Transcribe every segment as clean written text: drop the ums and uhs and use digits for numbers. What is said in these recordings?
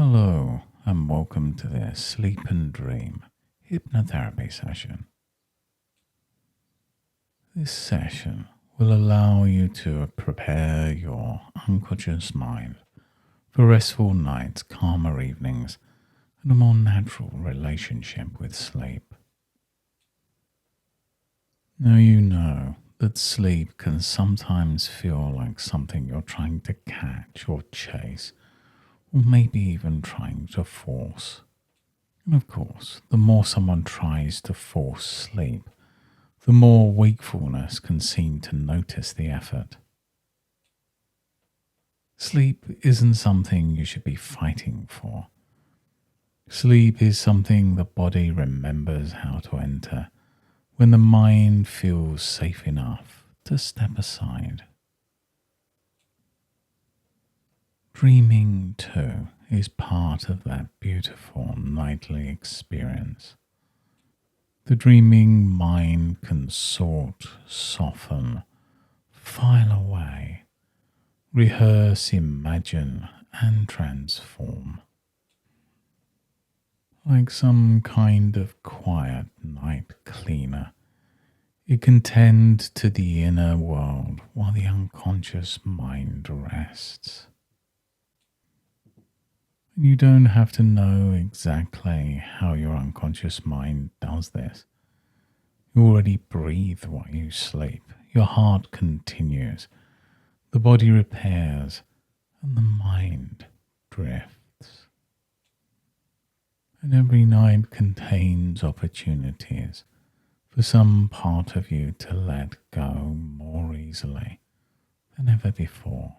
Hello, and welcome to this Sleep and Dream hypnotherapy session. This session will allow you to prepare your unconscious mind for restful nights, calmer evenings, and a more natural relationship with sleep. Now you know that sleep can sometimes feel like something you're trying to catch or chase, or maybe even trying to force. And of course, the more someone tries to force sleep, the more wakefulness can seem to notice the effort. Sleep isn't something you should be fighting for. Sleep is something the body remembers how to enter when the mind feels safe enough to step aside. Dreaming, too, is part of that beautiful nightly experience. The dreaming mind can sort, soften, file away, rehearse, imagine, and transform. Like some kind of quiet night cleaner, it can tend to the inner world while the unconscious mind rests. You don't have to know exactly how your unconscious mind does this. You already breathe while you sleep. Your heart continues. The body repairs and the mind drifts. And every night contains opportunities for some part of you to let go more easily than ever before.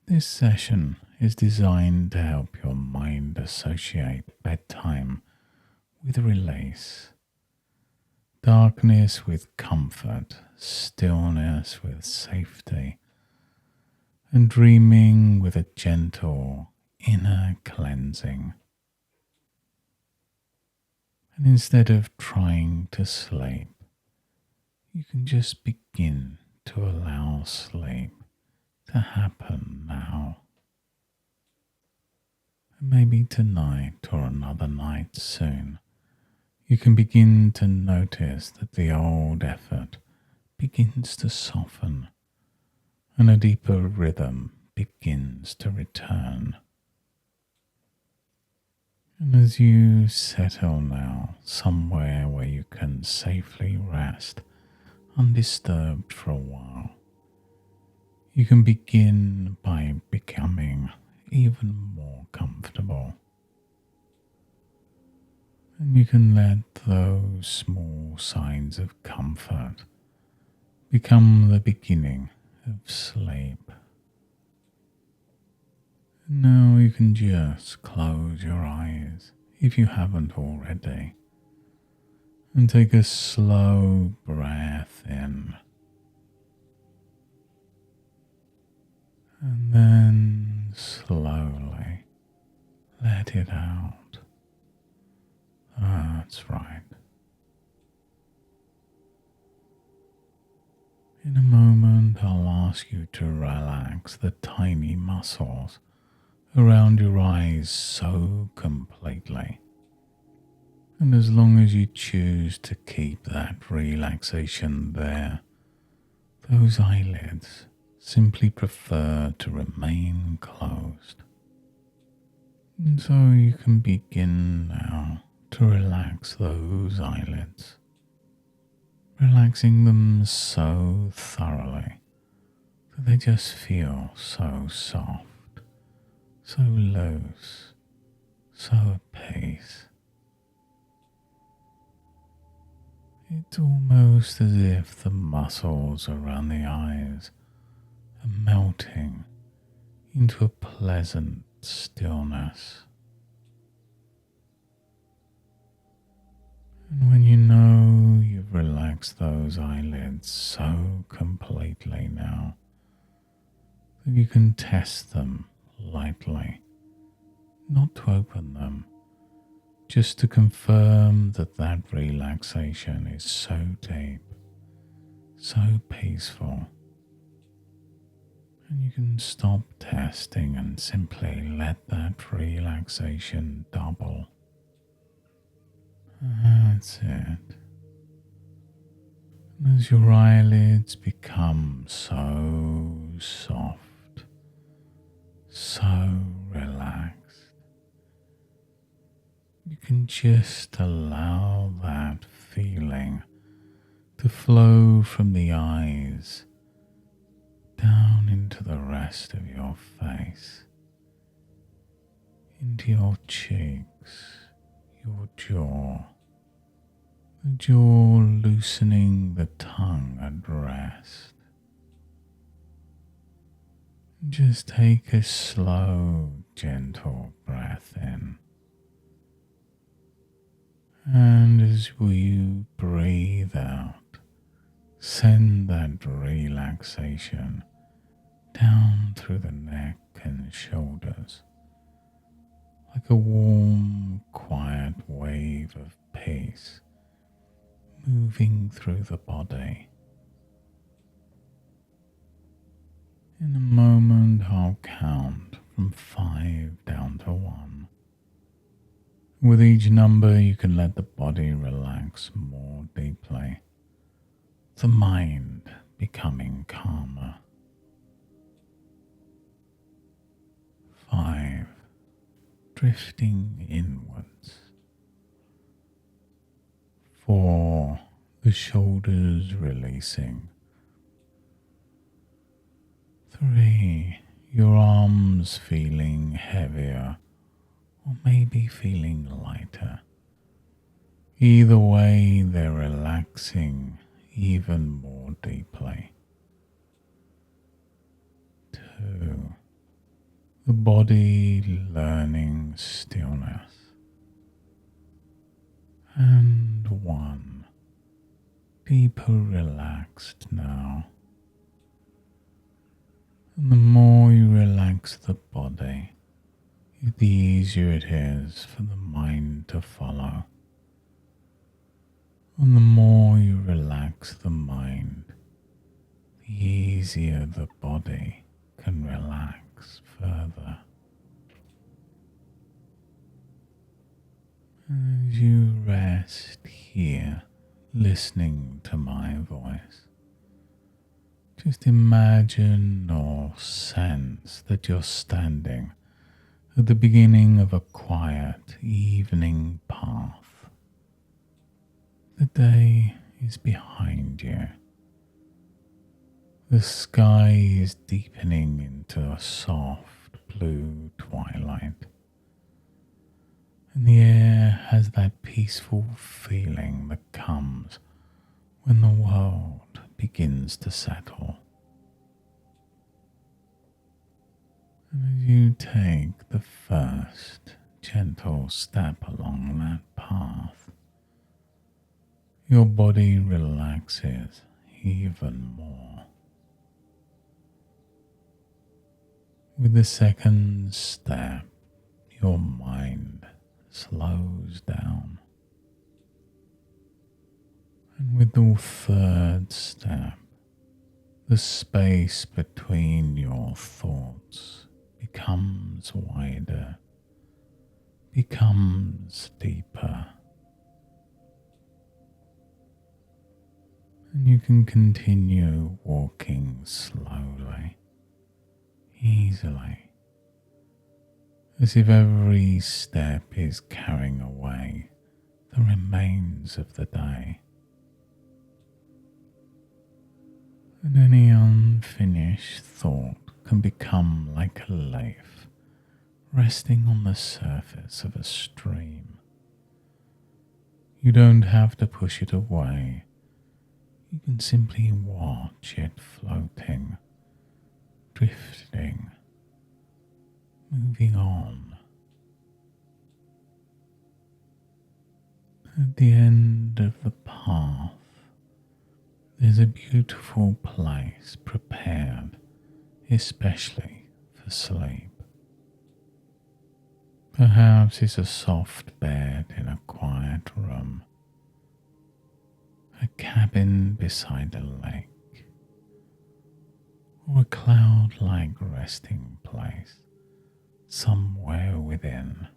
This session is designed to help your mind associate bedtime with release, darkness with comfort, stillness with safety, and dreaming with a gentle inner cleansing. And instead of trying to sleep, you can just begin to allow sleep to happen now. And maybe tonight or another night soon, you can begin to notice that the old effort begins to soften and a deeper rhythm begins to return. And as you settle now somewhere where you can safely rest undisturbed for a while, you can begin by becoming even more comfortable. And you can let those small signs of comfort become the beginning of sleep. And now you can just close your eyes if you haven't already, and take a slow breath in, and then slowly let it out. That's right. In a moment, I'll ask you to relax the tiny muscles around your eyes so completely. And as long as you choose to keep that relaxation there, those eyelids simply prefer to remain closed. And so you can begin now to relax those eyelids, relaxing them so thoroughly that they just feel so soft, so loose, so at peace. It's almost as if the muscles around the eyes are melting into a pleasant stillness. And when you know you've relaxed those eyelids so completely now that you can test them lightly, not to open them, just to confirm that that relaxation is so deep, so peaceful, And you can stop testing and simply let that relaxation double. That's it. And as your eyelids become so soft, so relaxed, you can just allow that feeling to flow from the eyes down into the rest of your face, into your cheeks, your jaw, the jaw loosening, the tongue at rest. Just take a slow, gentle breath in. And as you breathe out, send that relaxation down through the neck and shoulders, like a warm, quiet wave of peace moving through the body. In a moment, I'll count from 5 down to 1. With each number, you can let the body relax more deeply, the mind becoming calmer. 5. Drifting inwards. 4. The shoulders releasing. 3. Your arms feeling heavier or maybe feeling lighter. Either way, they're relaxing even more deeply. 2. The body learning stillness. And 1. Deeper relaxed now. And the more you relax the body, the easier it is for the mind to follow. And the more you relax the mind, the easier the body can relax further. As you rest here, listening to my voice, just imagine or sense that you're standing at the beginning of a quiet evening path. The day is behind you. The sky is deepening into a soft blue twilight, and the air has that peaceful feeling that comes when the world begins to settle. And as you take the first gentle step along that path, your body relaxes even more. With the second step, your mind slows down. And with the third step, the space between your thoughts becomes wider, becomes deeper. And you can continue walking slowly, easily, as if every step is carrying away the remains of the day. And any unfinished thought can become like a leaf resting on the surface of a stream. You don't have to push it away. You can simply watch it floating, drifting, moving on. At the end of the path, there's a beautiful place prepared especially for sleep. Perhaps it's a soft bed in a quiet room, a cabin beside a lake, or a cloud-like resting place somewhere within.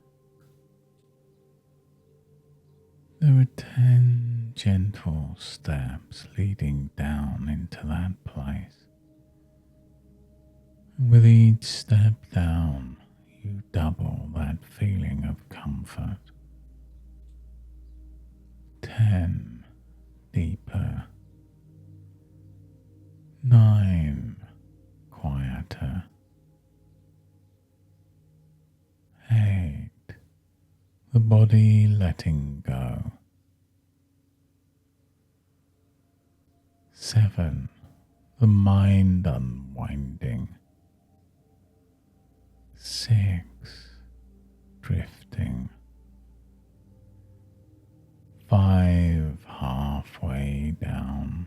There are 10 gentle steps leading down into that place. And with each step down, you double that feeling of comfort. 10 deeper. 9 quieter. 8 the body letting go. 7 the mind unwinding. 6 drifting. 5 halfway down.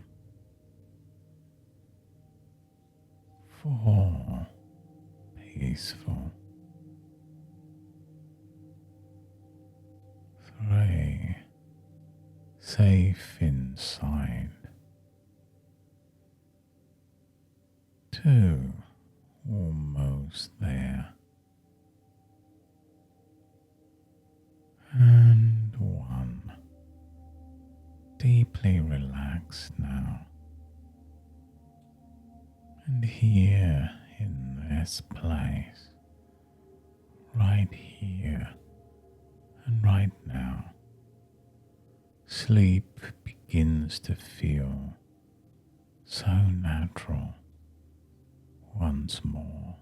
4 peaceful. 3 safe inside. 2 almost there. And 1 deeply relaxed now. And here in this place, right here and right now, sleep begins to feel so natural once more.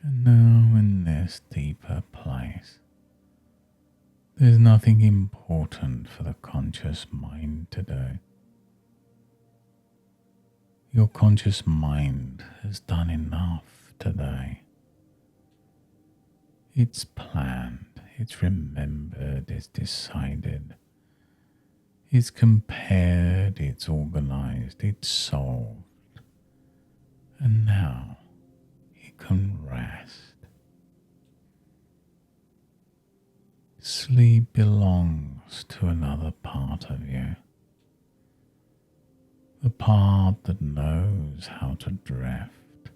And now in this deeper place, there's nothing important for the conscious mind to do. Your conscious mind has done enough today. It's planned, it's remembered, it's decided, it's compared, it's organized, it's solved. And now it can rest. Sleep belongs to another part of you. The part that knows how to drift,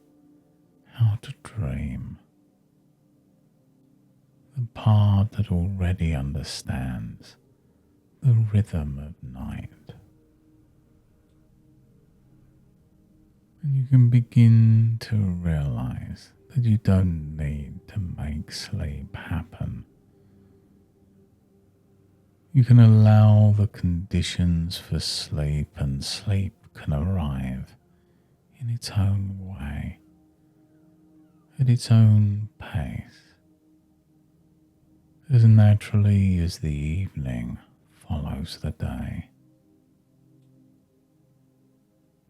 how to dream. The part that already understands the rhythm of night. And you can begin to realize that you don't need to make sleep happen. You can allow the conditions for sleep, and sleep can arrive in its own way, at its own pace, as naturally as the evening follows the day.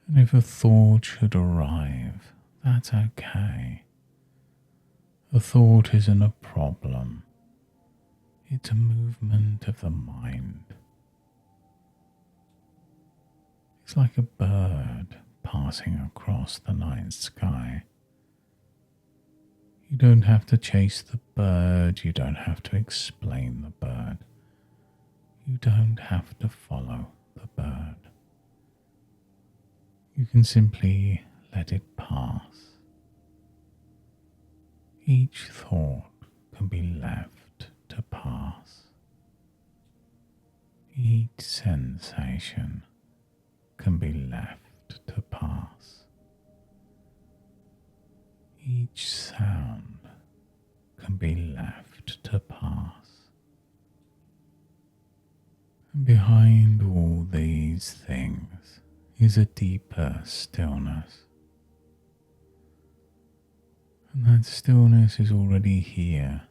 And if a thought should arrive, that's okay. A thought isn't a problem. It's a movement of the mind. It's like a bird passing across the night sky. You don't have to chase the bird. You don't have to explain the bird. You don't have to follow the bird. You can simply let it pass. Each thought can be left to pass. Each sensation can be left to pass. Each sound can be left to pass. And behind all these things is a deeper stillness. And that stillness is already here.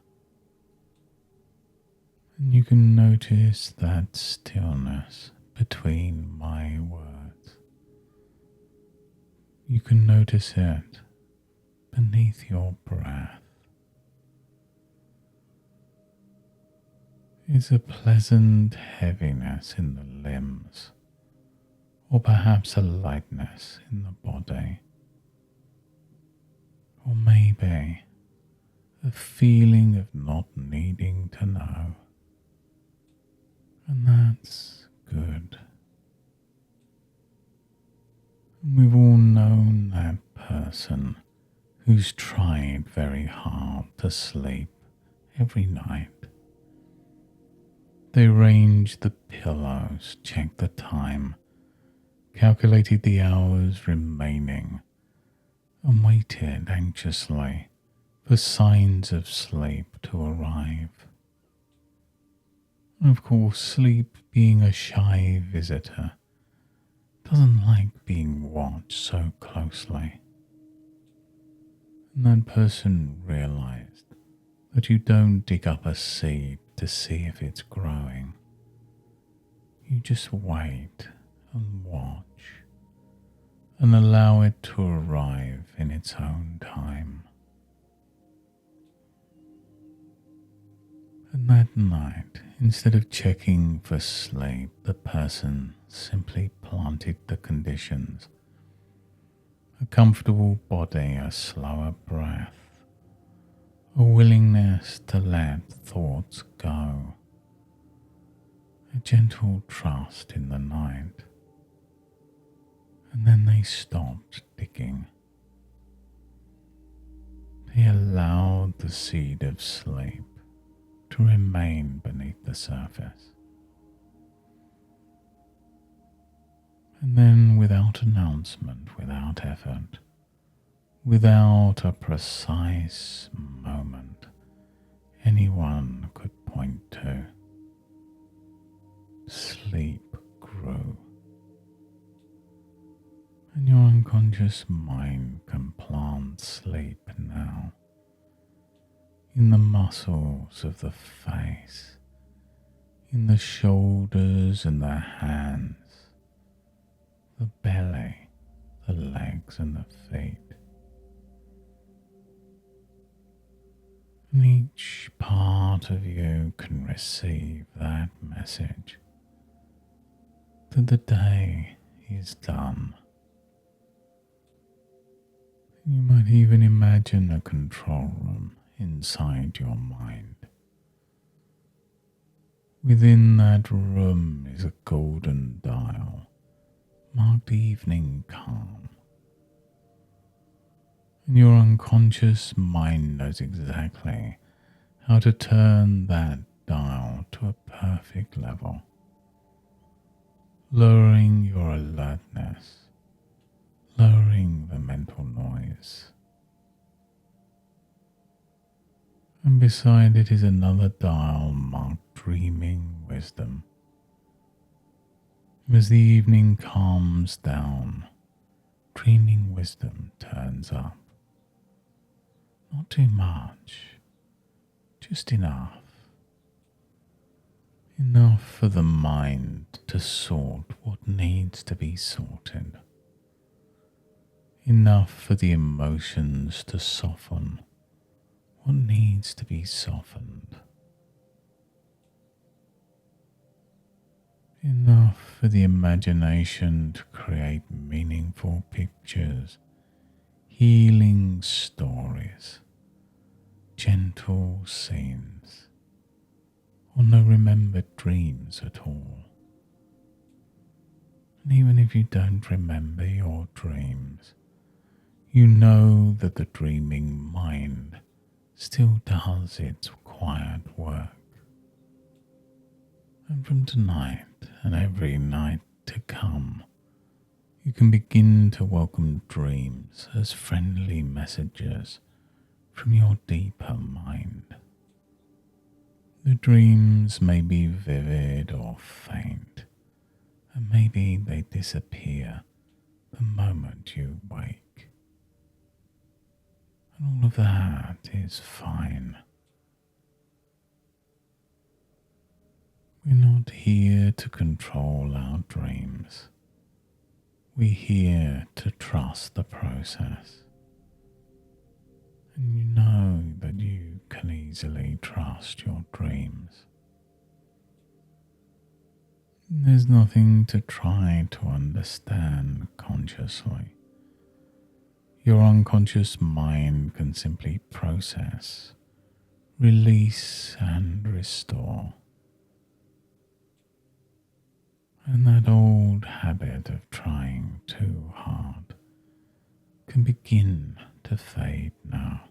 And you can notice that stillness between my words. You can notice it beneath your breath. It's a pleasant heaviness in the limbs, or perhaps a lightness in the body, or maybe a feeling of not needing to know. And that's good. who's tried very hard to sleep every night. They ranged the pillows, checked the time, calculated the hours remaining, and waited anxiously for signs of sleep to arrive. And of course, sleep, being a shy visitor, doesn't like being watched so closely. And that person realized that you don't dig up a seed to see if it's growing. You just wait and watch and allow it to arrive in its own time. And that night, instead of checking for sleep, the person simply planted the conditions: a comfortable body, a slower breath, a willingness to let thoughts go, a gentle trust in the night. And then they stopped digging. They allowed the seed of sleep to remain beneath the surface. And then, without announcement, without effort, without a precise moment anyone could point to, sleep grew. And your unconscious mind can plant sleep now in the muscles of the face, in the shoulders and the hands, the belly, the legs and the feet. And each part of you can receive that message that the day is done. You might even imagine a control room inside your mind. Within that room is a golden dial marked evening calm. And your unconscious mind knows exactly how to turn that dial to a perfect level, lowering your alertness, lowering the mental noise. And beside it is another dial marked dreaming wisdom. As the evening calms down, dreaming wisdom turns up. Not too much, just enough. Enough for the mind to sort what needs to be sorted. Enough for the emotions to soften what needs to be softened. Enough for the imagination to create meaningful pictures, healing stories, gentle scenes, or no remembered dreams at all. And even if you don't remember your dreams, you know that the dreaming mind still does its quiet work. And from tonight and every night to come, you can begin to welcome dreams as friendly messages from your deeper mind. The dreams may be vivid or faint, and maybe they disappear the moment you wake. And all of that is fine. We're not here to control our dreams. We're here to trust the process. And you know that you can easily trust your dreams. There's nothing to try to understand consciously. Your unconscious mind can simply process, release, and restore. And that old habit of trying too hard can begin to fade now.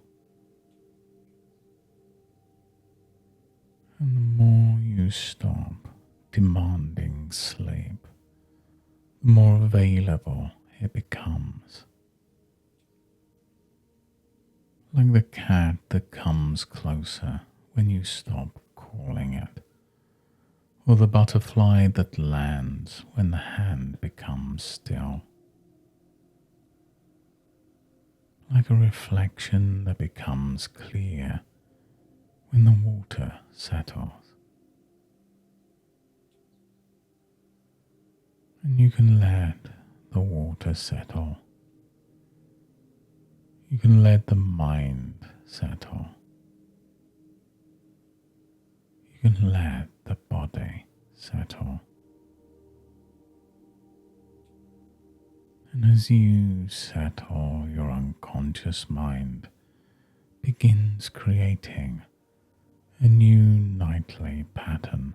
And the more you stop demanding sleep, the more available it becomes. Like the cat that comes closer when you stop calling it, or the butterfly that lands when the hand becomes still. Like a reflection that becomes clear when the water settles. And you can let the water settle. You can let the mind settle. You can let the body settle. And as you settle, your unconscious mind begins creating a new nightly pattern.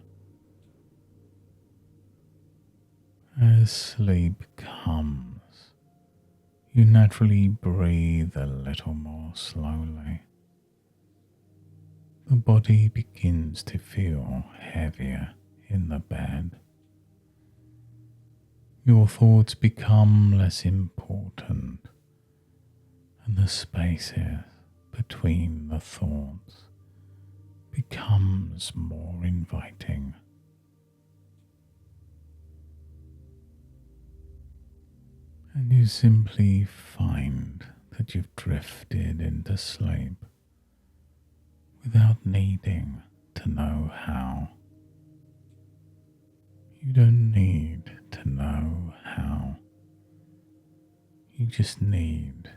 As sleep comes, you naturally breathe a little more slowly. The body begins to feel heavier in the bed. Your thoughts become less important, and the spaces between the thoughts becomes more inviting. And you simply find that you've drifted into sleep without needing to know how. You don't need to know how. You just need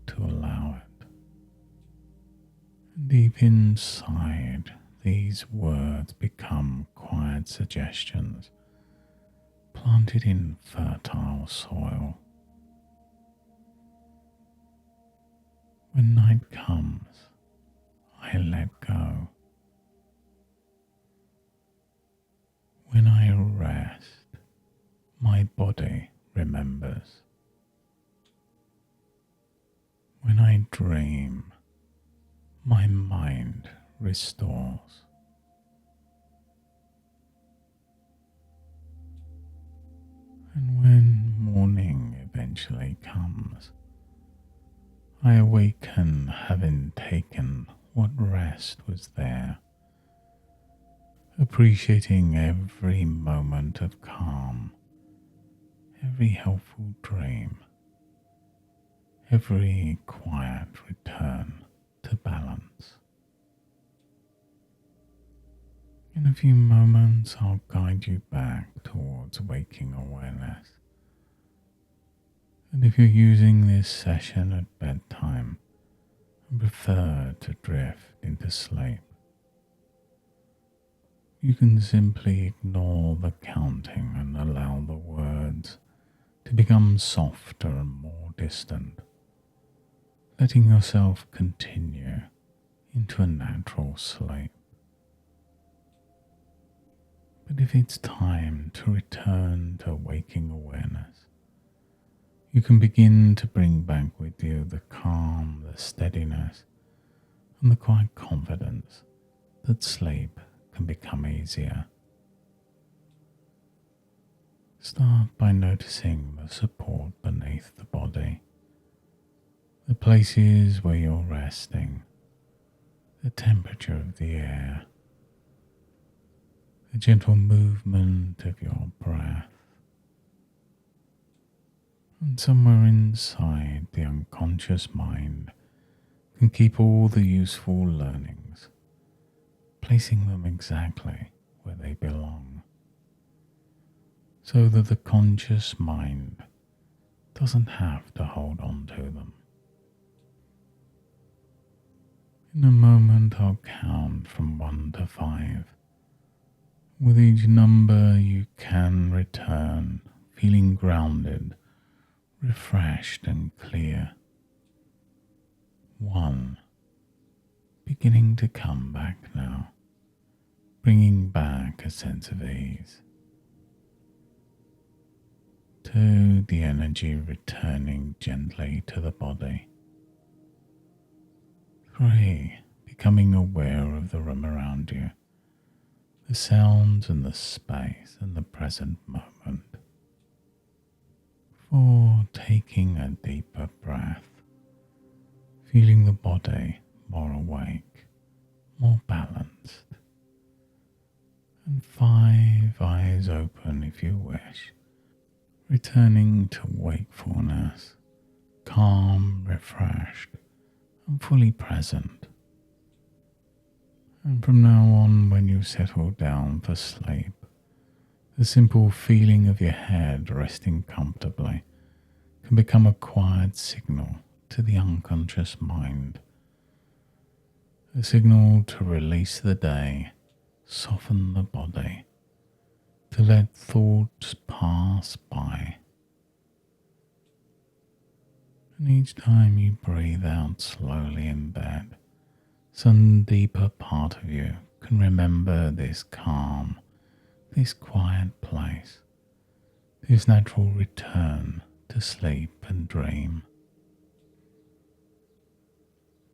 to allow it. And deep inside, these words become quiet suggestions planted in fertile soil. When night comes, I let go. When I rest, my body remembers. When I dream, my mind restores. And when morning eventually comes, I awaken having taken what rest was there, appreciating every moment of calm, every helpful dream, every quiet return to balance. In a few moments, I'll guide you back towards waking awareness. And if you're using this session at bedtime and prefer to drift into sleep, you can simply ignore the counting and allow the words to become softer and more distant, letting yourself continue into a natural sleep. But if it's time to return to waking awareness, you can begin to bring back with you the calm, the steadiness, and the quiet confidence that sleep can become easier. Start by noticing the support beneath the body, the places where you're resting, the temperature of the air, the gentle movement of your breath. And somewhere inside the unconscious mind can keep all the useful learnings, placing them exactly where they belong, so that the conscious mind doesn't have to hold on to them. In a moment, I'll count from 1 to 5. With each number, you can return feeling grounded, refreshed and clear. 1. Beginning to come back now, bringing back a sense of ease. 2. The energy returning gently to the body. 3. Becoming aware of the room around you, the sounds and the space and the present moment. 4. Taking a deeper breath, feeling the body more awake, more balanced. And 5. Eyes open if you wish, returning to wakefulness, calm, refreshed, and fully present. And from now on, when you settle down for sleep, the simple feeling of your head resting comfortably can become a quiet signal to the unconscious mind, a signal to release the day, soften the body, to let thoughts pass by. And each time you breathe out slowly in bed, some deeper part of you can remember this calm, this quiet place, this natural return to sleep and dream.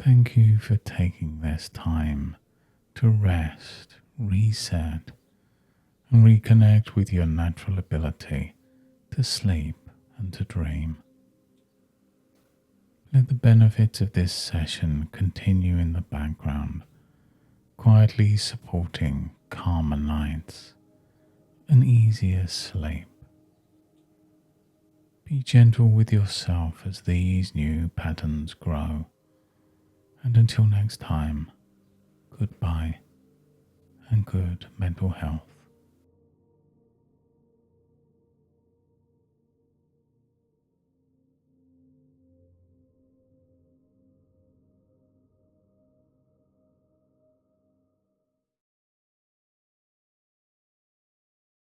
Thank you for taking this time to rest, reset, and reconnect with your natural ability to sleep and to dream. Let the benefits of this session continue in the background, quietly supporting calmer nights and easier sleep. Be gentle with yourself as these new patterns grow. And until next time, goodbye and good mental health.